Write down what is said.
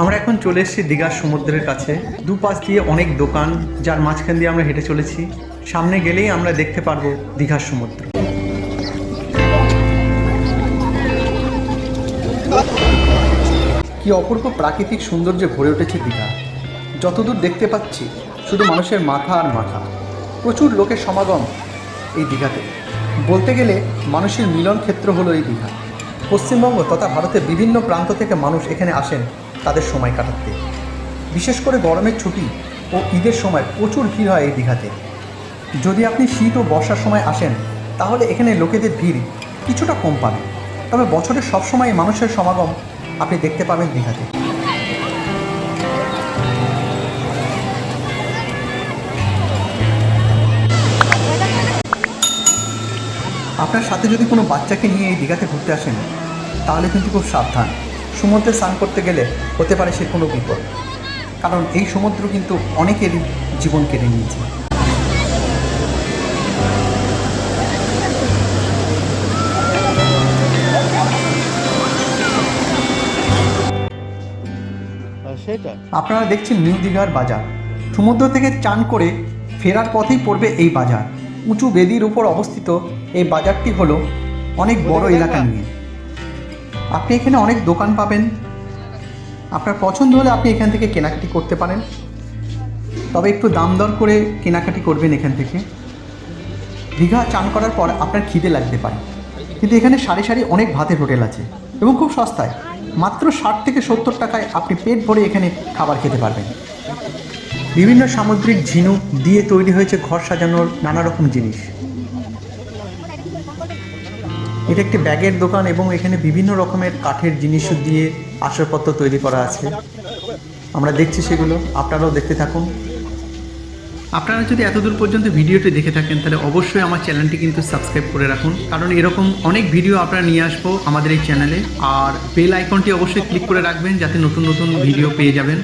আমরা এখন চলে এসেছি দীঘার সমুদ্রের কাছে। দুপাশ দিয়ে অনেক দোকান, যার মাঝখান দিয়ে আমরা হেঁটে চলেছি। সামনে গেলেই আমরা দেখতে পারবো দীঘার সমুদ্র। কি অপূর্ব প্রাকৃতিক সৌন্দর্যে ভরে উঠেছে দীঘা। যতদূর দেখতে পাচ্ছি শুধু মানুষের মাথা আর মাথা। প্রচুর লোকের সমাগম এই দীঘাতে। বলতে গেলে মানুষের মিলন ক্ষেত্র হলো এই দীঘা। পশ্চিমবঙ্গ তথা ভারতের বিভিন্ন প্রান্ত থেকে মানুষ এখানে আসেন তাদের সময় কাটাতে। বিশেষ করে গরমের ছুটি ও ঈদের সময় প্রচুর ভিড় হয় এই দীঘাতে। যদি আপনি শীত ও বর্ষার সময় আসেন তাহলে এখানে লোকেদের ভিড় কিছুটা কম পাবেন, তবে বছরের সবসময় মানুষের সমাগম আপনি দেখতে পাবেন দীঘাতে। আপনার সাথে যদি কোনো বাচ্চাকে নিয়ে এই দীঘাতে ঘুরতে আসেন তাহলে কিন্তু খুব সাবধান। সমুদ্রে স্নান করতে গেলে হতে পারে সে কোনো বিপদ, কারণ এই সমুদ্র কিন্তু অনেকেরই জীবন কেড়ে নিয়েছে। আপনারা দেখছেন নিউ দীঘার বাজার। সমুদ্র থেকে চান করে ফেরার পথেই পড়বে এই বাজার। উঁচু বেদির উপর অবস্থিত এই বাজারটি হলো অনেক বড় এলাকা নিয়ে। আপনি এখানে অনেক দোকান পাবেন। আপনার পছন্দ হলে আপনি এখান থেকে কেনাকাটি করতে পারেন, তবে একটু দাম দর করে কেনাকাটি করবেন এখান থেকে। দীঘা চান করার পর আপনার খিদে লাগতে পারে, কিন্তু এখানে সারি সারি অনেক ভাতের হোটেল আছে এবং খুব সস্তায়। মাত্র 60 থেকে 70 টাকায় আপনি পেট ভরে এখানে খাবার খেতে পারবেন। বিভিন্ন সামুদ্রিক ঝিনুক দিয়ে তৈরি হয়েছে ঘর সাজানোর নানা রকম জিনিস। এটা একটি ব্যাগের দোকান এবং এখানে বিভিন্ন রকমের কাঠের জিনিস দিয়ে আসবাবপত্র তৈরি করা আছে। আমরা দেখছি সেগুলো, আপনারাও দেখতে থাকুন। আপনারা যদি এতদূর পর্যন্ত ভিডিওটি দেখে থাকেন তাহলে অবশ্যই আমার চ্যানেলটি কিন্তু সাবস্ক্রাইব করে রাখুন, কারণ এরকম অনেক ভিডিও আপনারা নিয়ে আসবো আমাদের এই চ্যানেলে। আর বেল আইকনটি অবশ্যই ক্লিক করে রাখবেন যাতে নতুন নতুন ভিডিও পেয়ে যাবেন।